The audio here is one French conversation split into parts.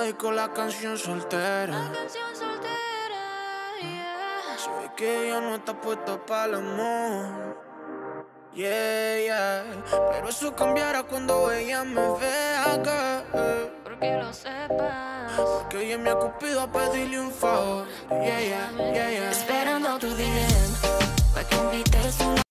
dedico la canción soltera. Se ve que ella no está puesta para el amor. Pero eso cambiará cuando ella me vea acá. Porque lo sepas. Porque ella me ha cupido a pedirle un favor. Esperando tu DM para que invites una.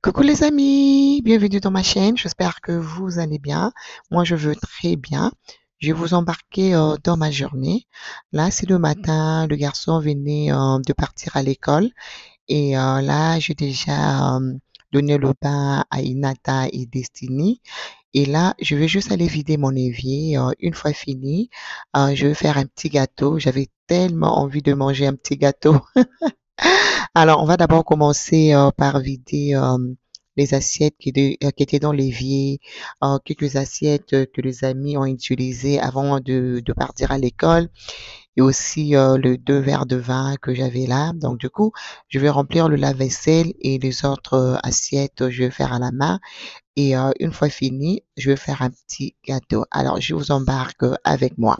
Coucou les amis, bienvenue dans ma chaîne, j'espère que vous allez bien. Moi je veux très bien. Je vais vous embarquer dans ma journée. Là c'est le matin, le garçon venait de partir à l'école et là j'ai déjà donné le bain à Inata et Destiny. Et là je vais juste aller vider mon évier. Une fois fini, je vais faire un petit gâteau. J'avais tellement envie de manger un petit gâteau. Alors, on va d'abord commencer par vider les assiettes qui étaient dans l'évier, quelques assiettes que les amis ont utilisées avant de partir à l'école et aussi le 2 verres de vin que j'avais là. Donc, du coup, je vais remplir le lave-vaisselle et les autres assiettes, je vais faire à la main. Et une fois fini, je vais faire un petit gâteau. Alors, je vous embarque avec moi.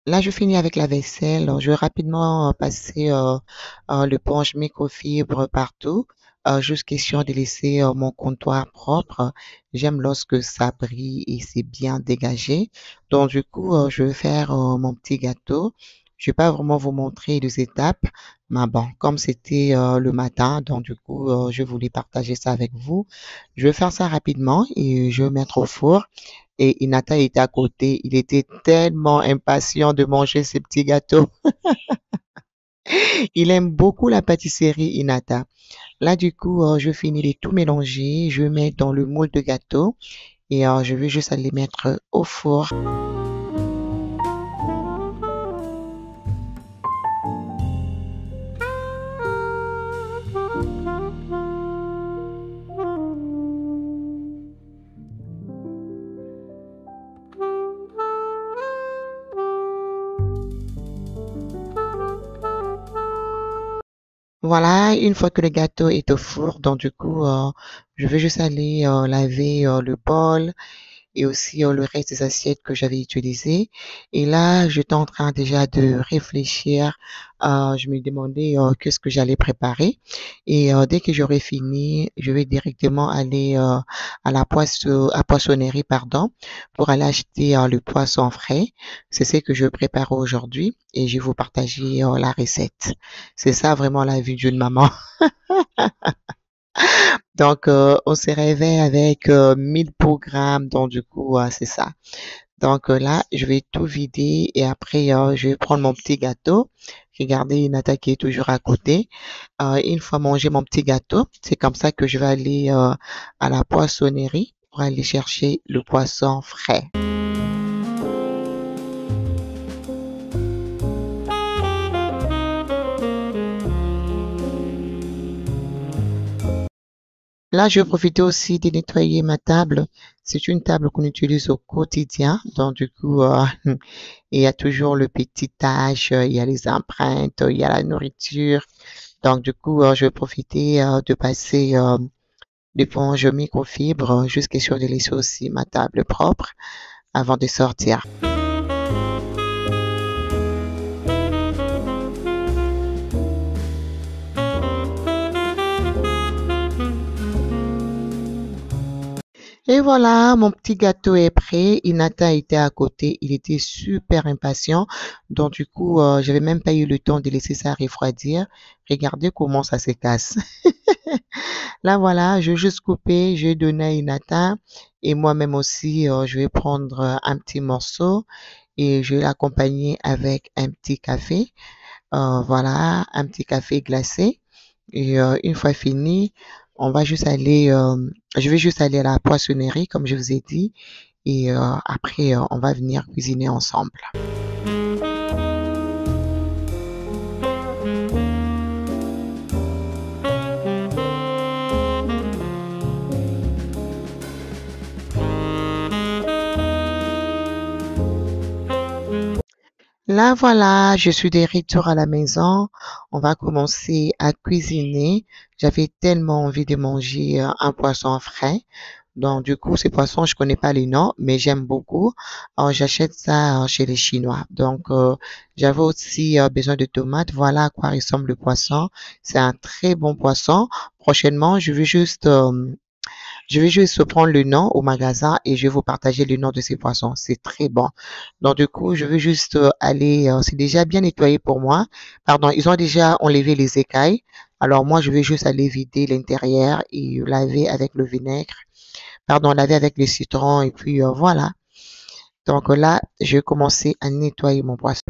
Là, je finis avec la vaisselle. Je vais rapidement passer l'éponge microfibre partout. Juste question de laisser mon comptoir propre. J'aime lorsque ça brille et c'est bien dégagé. Donc, du coup, je vais faire mon petit gâteau. Je vais pas vraiment vous montrer les étapes. Mais bon, comme c'était le matin, donc du coup, je voulais partager ça avec vous. Je vais faire ça rapidement et je vais mettre au four. Et Inata était à côté. Il était tellement impatient de manger ces petits gâteaux. Il aime beaucoup la pâtisserie, Inata. Là, du coup, je finis de tout mélanger. Je mets dans le moule de gâteau et je vais juste aller mettre au four. Voilà, une fois que le gâteau est au four, donc du coup, je vais juste aller laver le bol et aussi le reste des assiettes que j'avais utilisées. Et là, j'étais en train déjà de réfléchir. Je me demandais qu'est-ce que j'allais préparer. Et dès que j'aurai fini, je vais directement aller à la poissonnerie, pardon, pour aller acheter le poisson frais. C'est ce que je prépare aujourd'hui et je vais vous partager la recette. C'est ça vraiment la vie d'une maman. Donc, on se réveille avec 1000 programmes. Donc, du coup, c'est ça. Donc, là, je vais tout vider et après, je vais prendre mon petit gâteau. Regardez, Inata qui est toujours à côté. Une fois mangé mon petit gâteau, c'est comme ça que je vais aller à la poissonnerie pour aller chercher le poisson frais. Là, je vais profiter aussi de nettoyer ma table. C'est une table qu'on utilise au quotidien. Donc, du coup, il y a toujours le petit tache, il y a les empreintes, il y a la nourriture. Donc, du coup, je vais profiter de passer l'éponge microfibre jusqu'à sur de laisser aussi ma table propre. avant de sortir. Et voilà, mon petit gâteau est prêt. Inata était à côté. Il était super impatient. Donc, du coup, j'avais même pas eu le temps de laisser ça refroidir. Regardez comment ça se casse. Là, voilà, je vais juste couper. Je vais donner à Inata. Et moi-même aussi, je vais prendre un petit morceau et je vais l'accompagner avec un petit café. Voilà, un petit café glacé. Et une fois fini, on va juste aller, je vais juste aller à la poissonnerie, comme je vous ai dit, et après, on va venir cuisiner ensemble. Là, voilà, je suis de retour à la maison. On va commencer à cuisiner. J'avais tellement envie de manger un poisson frais. Donc, du coup, ces poissons, je connais pas les noms, mais j'aime beaucoup. J'achète ça chez les Chinois. Donc, j'avais aussi besoin de tomates. Voilà à quoi ressemble le poisson. C'est un très bon poisson. Prochainement, je vais juste prendre le nom au magasin et je vais vous partager le nom de ces poissons. C'est très bon. Donc, du coup, je vais juste aller, c'est déjà bien nettoyé pour moi. Pardon, ils ont déjà enlevé les écailles. Alors, moi, je vais juste aller vider l'intérieur et laver avec le vinaigre. Pardon, laver avec le citron et puis voilà. Donc là, je vais commencer à nettoyer mon poisson.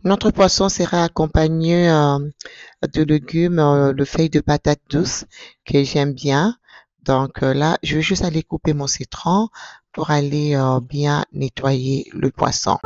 Notre poisson sera accompagné de légumes, de feuilles de patates douces que j'aime bien. Donc là, je vais juste aller couper mon citron pour aller bien nettoyer le poisson.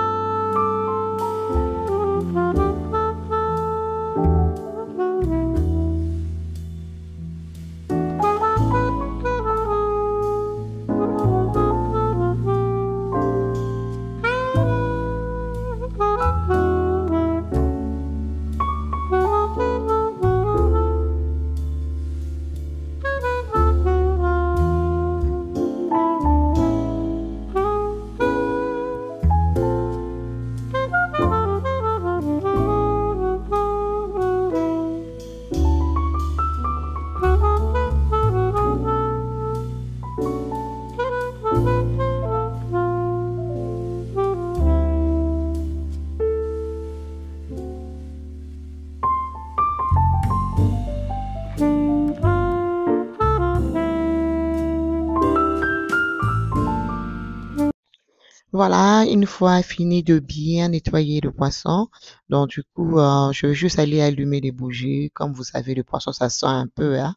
Voilà, une fois fini de bien nettoyer le poisson, donc du coup, je vais juste aller allumer les bougies. Comme vous savez, le poisson, ça sent un peu, hein.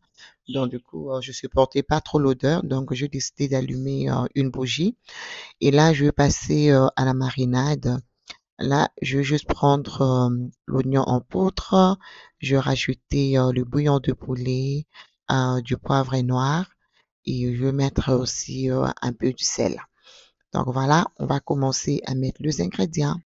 Donc du coup, je supportais pas trop l'odeur, donc j'ai décidé d'allumer une bougie. Et là, je vais passer à la marinade. Là, je vais juste prendre l'oignon en poudre, je vais rajouter le bouillon de poulet, du poivre noir et je vais mettre aussi un peu de sel. Donc voilà, on va commencer à mettre les ingrédients.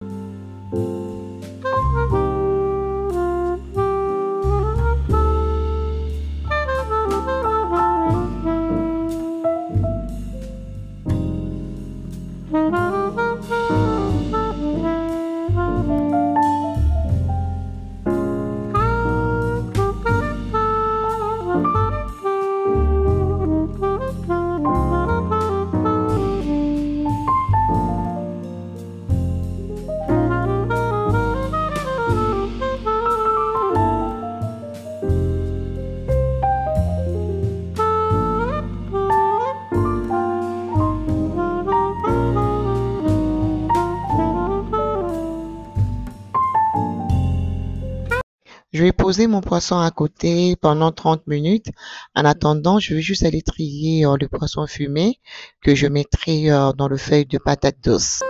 Je vais poser mon poisson à côté pendant 30 minutes. En attendant, je vais juste aller trier le poisson fumé que je mettrai dans le feuille de patate douce.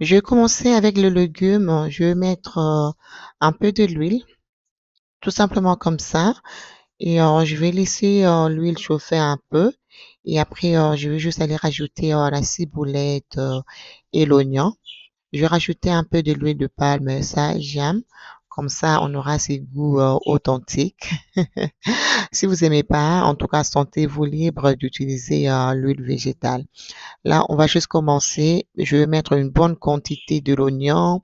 Je vais commencer avec le légume. Je vais mettre un peu de l'huile, tout simplement comme ça. Et je vais laisser l'huile chauffer un peu. Et après, je vais juste aller rajouter la ciboulette et l'oignon. Je vais rajouter un peu de l'huile de palme, ça j'aime. Comme ça, on aura ces goûts authentiques. Si vous aimez pas, en tout cas, sentez-vous libre d'utiliser l'huile végétale. Là, on va juste commencer. Je vais mettre une bonne quantité de l'oignon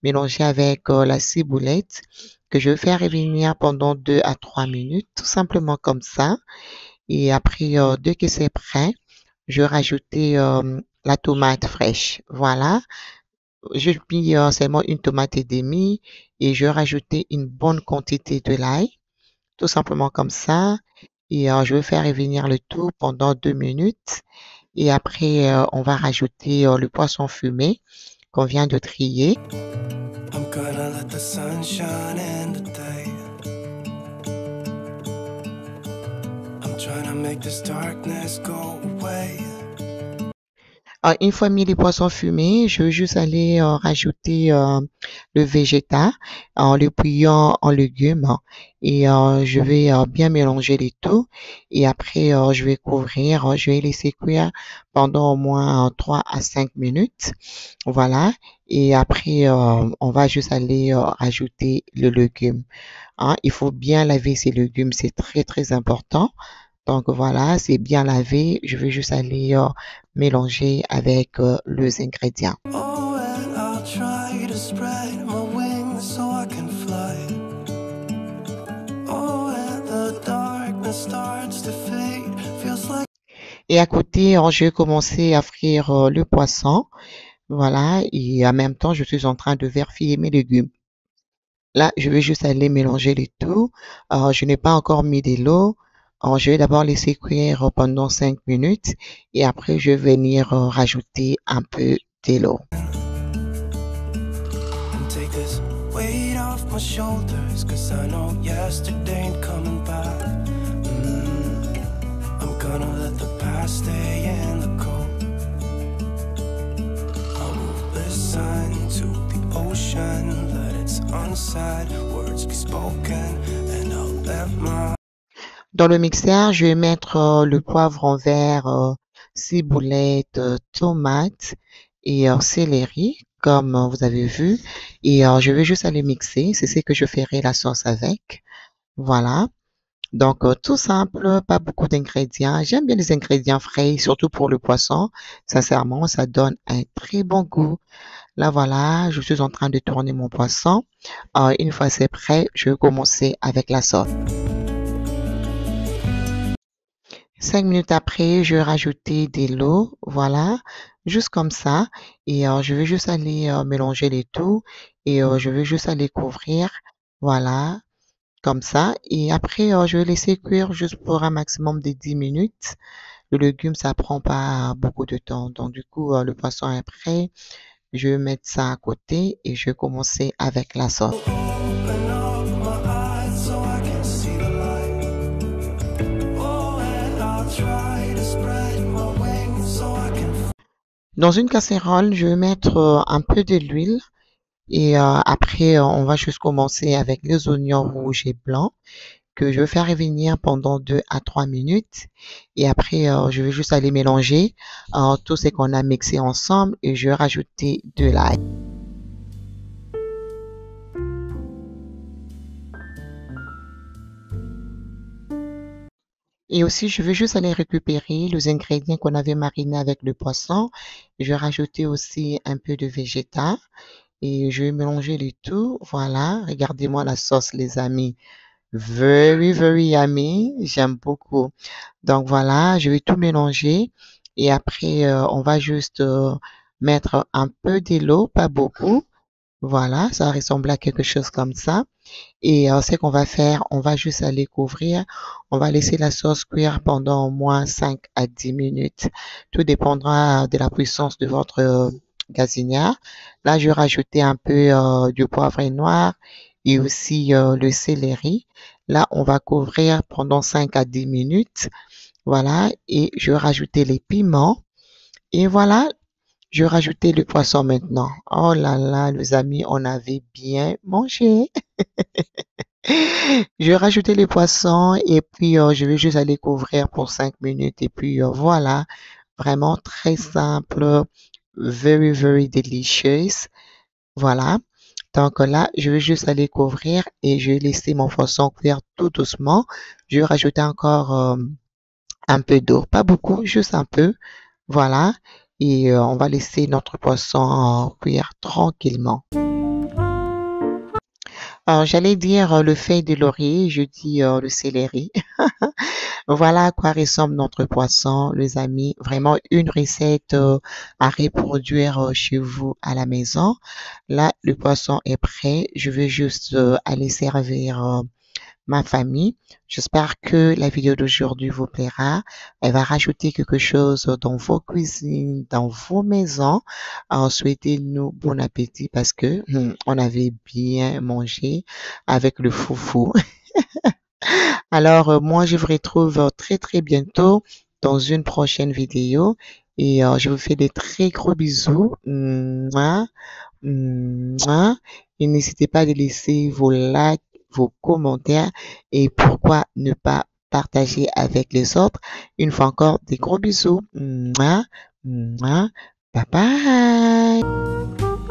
mélangé avec la ciboulette que je vais faire revenir pendant 2 à 3 minutes, tout simplement comme ça. Et après, dès que c'est prêt, je vais rajouter la tomate fraîche. Voilà. Je mets seulement une tomate et demie et je vais rajouter une bonne quantité de l'ail, tout simplement comme ça. Et je vais faire revenir le tout pendant 2 minutes. Et après, on va rajouter le poisson fumé qu'on vient de trier. I'm gonna let the sun shine in today. I'm trying to make this darkness go away. Une fois mis les poissons fumés, je vais juste aller rajouter le végétal en le pliant en légumes et je vais bien mélanger les tout et après je vais couvrir, je vais laisser cuire pendant au moins 3 à 5 minutes. Voilà. Et après, on va juste aller rajouter le légume. Hein. Il faut bien laver ces légumes, c'est très très important. Donc voilà, c'est bien lavé. Je vais juste aller mélanger avec les ingrédients. Oh, and I'll try to spread my wings so I can fly. Oh, and the darkness starts to fade. Feels like Et à côté, je vais commencer à frire le poisson. Voilà, et en même temps, je suis en train de vérifier mes légumes. Là, je vais juste aller mélanger le tout. Je n'ai pas encore mis de l'eau. Je vais d'abord laisser cuire pendant 5 minutes et après, je vais venir rajouter un peu de l'eau. and take this weight off my shoulders, 'cause I know yesterday ain't coming back. I'm gonna let the past stay in the cold. I will listen to the ocean, let its unsaid words be spoken, and I'll let my Dans le mixeur, je vais mettre le poivron vert, ciboulette, tomate et céleri, comme vous avez vu. Et je vais juste aller mixer. C'est ce que je ferai la sauce avec. Voilà. Donc, tout simple, pas beaucoup d'ingrédients. J'aime bien les ingrédients frais, surtout pour le poisson. Sincèrement, ça donne un très bon goût. Là, voilà, je suis en train de tourner mon poisson. Une fois c'est prêt, je vais commencer avec la sauce. 5 minutes après, je vais rajouter de l'eau, voilà, juste comme ça. Et je vais juste aller mélanger les tout et je vais juste aller couvrir, voilà, comme ça. Et après, je vais laisser cuire juste pour un maximum de 10 minutes. Le légume, ça prend pas beaucoup de temps. Donc, du coup, le poisson est prêt. je vais mettre ça à côté et je vais commencer avec la sauce. Open up my eyes so I can see the light. Oh, and I'll try to spread my wings so I can. Dans une casserole, je vais mettre un peu de l'huile et après, on va juste commencer avec les oignons rouges et blancs que je vais faire revenir pendant 2 à 3 minutes. Et après, je vais juste aller mélanger tout ce qu'on a mixé ensemble et je vais rajouter de l'ail. Et aussi, je vais juste aller récupérer les ingrédients qu'on avait marinés avec le poisson. Je vais rajouter aussi un peu de végétal et je vais mélanger le tout. Voilà, regardez-moi la sauce, les amis. Very, very yummy. J'aime beaucoup. Donc voilà, je vais tout mélanger et après, on va juste mettre un peu de l'eau, pas beaucoup. Voilà, ça ressemble à quelque chose comme ça. Et ce qu'on va faire, on va juste aller couvrir. On va laisser la sauce cuire pendant au moins 5 à 10 minutes. Tout dépendra de la puissance de votre gazinière. Là, je vais rajouter un peu du poivre noir et aussi le céleri. Là, on va couvrir pendant 5 à 10 minutes. Voilà, et je vais rajouter les piments. Et voilà, je vais rajouter le poisson maintenant. Oh là là, les amis, on avait bien mangé. Je vais rajouter les poissons et puis je vais juste aller couvrir pour 5 minutes et puis voilà, vraiment très simple, very very delicious. Voilà. Donc là, je vais juste aller couvrir et je vais laisser mon poisson cuire tout doucement. Je vais rajouter encore un peu d'eau, pas beaucoup, juste un peu. Voilà. Et on va laisser notre poisson cuire tranquillement. Alors, j'allais dire le feuille de laurier, je dis le céleri. Voilà à quoi ressemble notre poisson, les amis. Vraiment une recette à reproduire chez vous à la maison. Là, le poisson est prêt. Je vais juste aller servir ma famille. J'espère que la vidéo d'aujourd'hui vous plaira. Elle va rajouter quelque chose dans vos cuisines, dans vos maisons. Alors, souhaitez-nous bon appétit parce que on avait bien mangé avec le foufou. Alors, moi, je vous retrouve très, très bientôt dans une prochaine vidéo et je vous fais des très gros bisous. Mouah, mouah. Et n'hésitez pas à laisser vos likes, vos commentaires et pourquoi ne pas partager avec les autres. Une fois encore, des gros bisous. Mouah, mouah. Bye bye.